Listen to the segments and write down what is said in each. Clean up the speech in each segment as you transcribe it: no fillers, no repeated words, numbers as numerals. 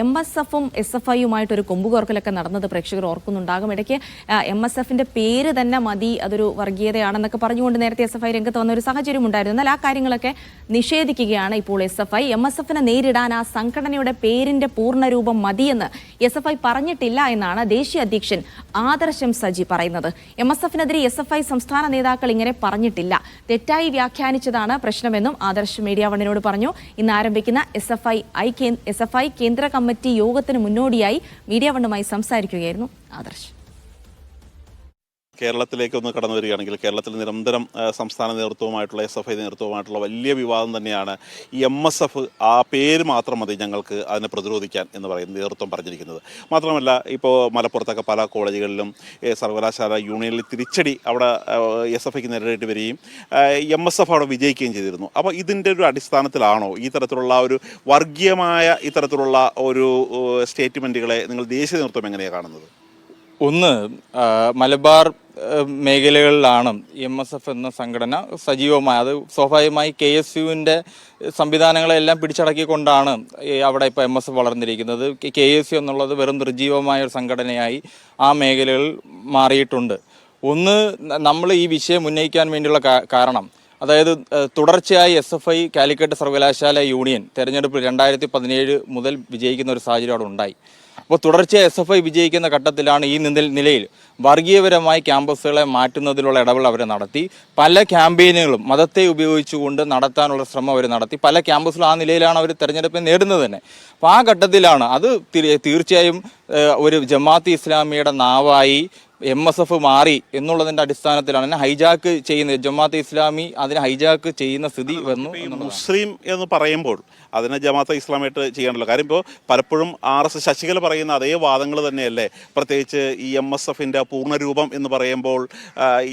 MSFും SFIയുമായിട്ടൊരു കൊമ്പുകോർക്കലൊക്കെ നടന്നത് പ്രേക്ഷകർ ഓർക്കുന്നുണ്ടാകും. ഇടയ്ക്ക് MSFിന്റെ പേര് തന്നെ മതി, അതൊരു വർഗീയതയാണെന്നൊക്കെ പറഞ്ഞുകൊണ്ട് നേരത്തെ SFI രംഗത്ത് വന്ന ഒരു സാഹചര്യം ഉണ്ടായിരുന്നു. എന്നാൽ ആ കാര്യങ്ങളൊക്കെ നിഷേധിക്കുകയാണ് ഇപ്പോൾ SFI. MSFനെ നേരിടാൻ ആ സംഘടനയുടെ പേരിന്റെ പൂർണ്ണരൂപം മതിയെന്ന് SFI പറഞ്ഞിട്ടില്ല എന്നാണ് ദേശീയ അധ്യക്ഷൻ ആദർശം സജി പറയുന്നത്. MSFനെതിരെ SFI സംസ്ഥാന നേതാക്കൾ ഇങ്ങനെ പറഞ്ഞിട്ടില്ല, തെറ്റായി വ്യാഖ്യാനിച്ചതാണ് പ്രശ്നമെന്നും ആദർശ് മീഡിയ വണ്ണിനോട് പറഞ്ഞു. ഇന്ന് ആരംഭിക്കുന്ന SFI കേന്ദ്ര കമ്മിറ്റി യോഗത്തിന് മുന്നോടിയായി മീഡിയ വണ്ണുമായി സംസാരിക്കുകയായിരുന്നു ആദർശ്. കേരളത്തിലേക്ക് ഒന്ന് കടന്നു വരികയാണെങ്കിൽ കേരളത്തിൽ നിരന്തരം സംസ്ഥാന നേതൃത്വവുമായിട്ടുള്ള SFI നേതൃത്വവുമായിട്ടുള്ള വലിയ വിവാദം തന്നെയാണ് ഈ MSF ആ പേര് മാത്രം മതി ഞങ്ങൾക്ക് അതിനെ പ്രതിരോധിക്കാൻ എന്ന് പറയുന്ന നേതൃത്വം പറഞ്ഞിരിക്കുന്നത്. മാത്രമല്ല ഇപ്പോൾ മലപ്പുറത്തൊക്കെ പല കോളേജുകളിലും സർവകലാശാല യൂണിയനിൽ തിരിച്ചടി അവിടെ SFIക്ക് നേരിടേണ്ടി വരികയും MSF അവിടെ വിജയിക്കുകയും ചെയ്തിരുന്നു. അപ്പോൾ ഇതിൻ്റെ ഒരു അടിസ്ഥാനത്തിലാണോ ഈ തരത്തിലുള്ള ഒരു വർഗീയമായ ഇത്തരത്തിലുള്ള ഒരു സ്റ്റേറ്റ്മെൻറ്റുകളെ നിങ്ങൾ ദേശീയ നേതൃത്വം എങ്ങനെയാണ് കാണുന്നത്? ഒന്ന്, മലബാർ മേഖലകളിലാണ് MSF എന്ന സംഘടന സജീവമായി, അത് സ്വാഭാവികമായി KSUവിൻ്റെ സംവിധാനങ്ങളെല്ലാം പിടിച്ചടക്കിക്കൊണ്ടാണ് അവിടെ ഇപ്പോൾ MSF വളർന്നിരിക്കുന്നത്. KSU എന്നുള്ളത് വെറും നിർജീവമായ ഒരു സംഘടനയായി ആ മേഖലകൾ മാറിയിട്ടുണ്ട്. ഒന്ന്, നമ്മൾ ഈ വിഷയം ഉന്നയിക്കാൻ വേണ്ടിയുള്ള കാരണം, അതായത് തുടർച്ചയായി SFI കാലിക്കറ്റ് സർവകലാശാല യൂണിയൻ തെരഞ്ഞെടുപ്പിൽ 2017 മുതൽ വിജയിക്കുന്ന ഒരു സാഹചര്യം അവിടെ ഉണ്ടായി. അപ്പോൾ തുടർച്ചയായി SFI വിജയിക്കുന്ന ഘട്ടത്തിലാണ് ഈ നിലയിൽ വർഗീയപരമായി ക്യാമ്പസുകളെ മാറ്റുന്നതിലുള്ള ഇടപെടൽ അവർ നടത്തി. പല ക്യാമ്പയിനുകളും മതത്തെ ഉപയോഗിച്ചുകൊണ്ട് നടത്താനുള്ള ശ്രമം അവർ നടത്തി. പല ക്യാമ്പസുകളും ആ നിലയിലാണ് അവർ തെരഞ്ഞെടുപ്പിൽ നേടുന്നത് തന്നെ. അപ്പോൾ ആ ഘട്ടത്തിലാണ് അത് തീർച്ചയായും ഒരു ജമാഅത്ത് ഇസ്ലാമിയുടെ നാവായി MSF മാറി എന്നുള്ളതിൻ്റെ അടിസ്ഥാനത്തിലാണ് ഹൈജാക്ക് ചെയ്യുന്നത്. ജമാഅത്ത് ഇസ്ലാമി അതിനെ ഹൈജാക്ക് ചെയ്യുന്ന സ്ഥിതി വന്നു. മുസ്ലിം എന്ന് പറയുമ്പോൾ അതിനെ ജമാഅത്ത് ഇസ്ലാമായിട്ട് ചെയ്യണമല്ലോ. കാര്യം ഇപ്പോൾ പലപ്പോഴും RS ശശികല പറയുന്ന അതേ വാദങ്ങൾ തന്നെയല്ലേ, പ്രത്യേകിച്ച് ഈ MSFിൻ്റെ പൂർണ്ണരൂപം എന്ന് പറയുമ്പോൾ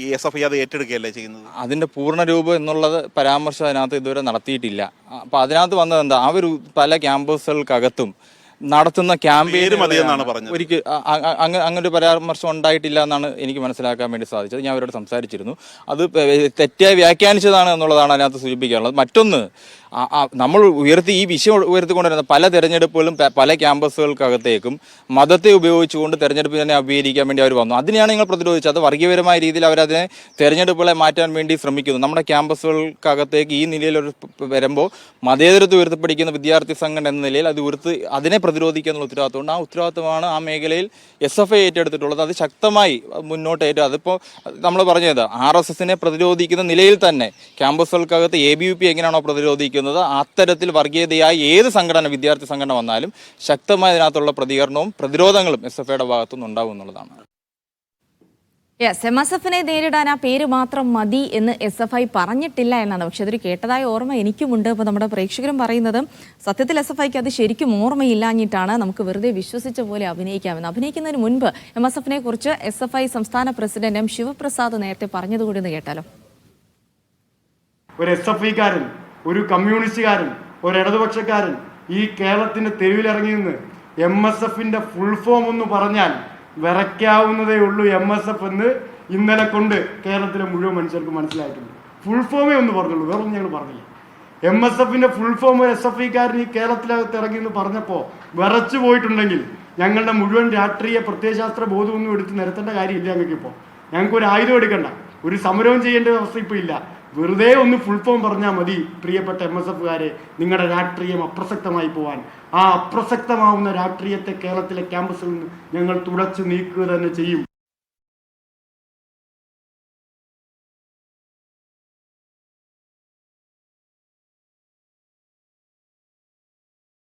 ഈ SFI അത് ഏറ്റെടുക്കുകയല്ലേ ചെയ്യുന്നത്. അതിൻ്റെ പൂർണ്ണരൂപം എന്നുള്ളത് പരാമർശം അതിനകത്ത് ഇതുവരെ നടത്തിയിട്ടില്ല. അപ്പോൾ അതിനകത്ത് വന്നത് എന്താ, അവർ പല ക്യാമ്പസുകൾക്കകത്തും നടത്തുന്ന ക്യാമ്പയിൻ ഒരിക്കൽ അങ്ങനെ ഒരു പരാമർശം ഉണ്ടായിട്ടില്ല എന്നാണ് എനിക്ക് മനസ്സിലാക്കാൻ വേണ്ടി സാധിച്ചത്. ഞാൻ അവരോട് സംസാരിച്ചിരുന്നു. അത് തെറ്റായി വ്യാഖ്യാനിച്ചതാണ് എന്നുള്ളതാണ് അതിനകത്ത് സൂചിപ്പിക്കാനുള്ളത്. മറ്റൊന്ന്, നമ്മൾ ഈ വിഷയം ഉയർത്തിക്കൊണ്ടിരുന്ന പല തെരഞ്ഞെടുപ്പുകളും പല ക്യാമ്പസുകൾക്കകത്തേക്കും മതത്തെ ഉപയോഗിച്ചുകൊണ്ട് തെരഞ്ഞെടുപ്പ് തന്നെ അഭിമുഖീകരിക്കാൻ വേണ്ടി അവർ വന്നു. അതിനെയാണ് നിങ്ങൾ പ്രതിരോധിച്ചത്. അത് വർഗീയപരമായ രീതിയിൽ അവരതിനെ തെരഞ്ഞെടുപ്പുകളെ മാറ്റാൻ വേണ്ടി ശ്രമിക്കുന്നു. നമ്മുടെ ക്യാമ്പസുകൾക്കകത്തേക്ക് ഈ നിലയിൽ വരുമ്പോൾ മതേതരത്വം ഉയർത്തിപ്പിടിക്കുന്ന വിദ്യാർത്ഥി സംഘടന എന്ന നിലയിൽ അതിനെ പ്രതിരോധിക്കുക എന്നുള്ള ഉത്തരവാദിത്തമുണ്ട്. ആ ഉത്തരവാദിത്തമാണ് ആ മേഖലയിൽ SFI ഏറ്റെടുത്തിട്ടുള്ളത്. അത് ശക്തമായി മുന്നോട്ട് അതിപ്പോൾ നമ്മൾ പറഞ്ഞത് RSSനെ പ്രതിരോധിക്കുന്ന നിലയിൽ തന്നെ ക്യാമ്പസുകൾക്കകത്ത് ABVP എങ്ങനെയാണോ പ്രതിരോധിക്കുന്നത്, അത്തരത്തിൽ വർഗീയതയായി ഏത് സംഘടന, വിദ്യാർത്ഥി സംഘടന വന്നാലും ശക്തമായ അതിനകത്തുള്ള പ്രതികരണവും പ്രതിരോധങ്ങളും SFIയുടെ ഭാഗത്തുനിന്ന് ഉണ്ടാവും എന്നുള്ളതാണ്. MSFനെ നേരിടാൻ ആ പേര് മാത്രം മതി എന്ന് SFI പറഞ്ഞിട്ടില്ല എന്നാണ്. പക്ഷെ അതൊരു കേട്ടതായ ഓർമ്മ എനിക്കുമുണ്ട്. അപ്പോൾ നമ്മുടെ പ്രേക്ഷകരും പറയുന്നത് സത്യത്തിൽ SFIക്ക് അത് ശരിക്കും ഓർമ്മയില്ലാഞ്ഞിട്ടാണ്, നമുക്ക് വെറുതെ വിശ്വസിച്ച പോലെ അഭിനയിക്കാമെന്ന്. അഭിനയിക്കുന്നതിന് മുൻപ് MSFനെ കുറിച്ച് SFI സംസ്ഥാന പ്രസിഡന്റ് M ശിവപ്രസാദ് നേരത്തെ പറഞ്ഞതുകൂടി ഒന്ന് കേട്ടാലോ. ഒരു SFIക്കാരൻ, ഒരു കമ്മ്യൂണിസ്റ്റുകാരൻ, ഒരു ഇടതുപക്ഷക്കാരൻ ഈ കേരളത്തിന്റെ തെരുവിലിറങ്ങി നിന്ന് MSFന്റെ ഫുൾ ഫോം ഒന്ന് പറഞ്ഞാൽ വിറയ്ക്കാവുന്നതേ ഉള്ളൂ. MSF എന്ന് ഇന്നലെ കൊണ്ട് കേരളത്തിലെ മുഴുവൻ മനുഷ്യർക്ക് മനസ്സിലായിട്ടുണ്ട്. ഫുൾ ഫോമേ ഒന്ന് പറഞ്ഞുള്ളൂ, വേറൊന്നും ഞങ്ങൾ പറഞ്ഞില്ല. MSFന്റെ ഫുൾ ഫോം ഒരു SFIക്കാരൻ ഈ കേരളത്തിനകത്ത് ഇറങ്ങി എന്ന് പറഞ്ഞപ്പോൾ വിറച്ചു പോയിട്ടുണ്ടെങ്കിൽ ഞങ്ങളുടെ മുഴുവൻ രാഷ്ട്രീയ പ്രത്യയശാസ്ത്ര ബോധമൊന്നും എടുത്ത് നിരത്തേണ്ട കാര്യമില്ല. ഞങ്ങൾക്കിപ്പോൾ ഞങ്ങൾക്കൊരു ആയുധം എടുക്കണ്ട, ഒരു സമരവും ചെയ്യേണ്ട അവസ്ഥ ഇപ്പോൾ ഇല്ല. വെറുതെ ഒന്ന് ഫുൾ ഫോം പറഞ്ഞാൽ മതി പ്രിയപ്പെട്ട MSFകാരെ, നിങ്ങളുടെ രാഷ്ട്രീയം അപ്രസക്തമായി പോവാൻ. ആ അപ്രസക്തമാവുന്ന രാഷ്ട്രീയത്തെ കേരളത്തിലെ ക്യാമ്പസിൽ നിന്ന് ഞങ്ങൾ തുടച്ചു നീക്കുക തന്നെ ചെയ്യും.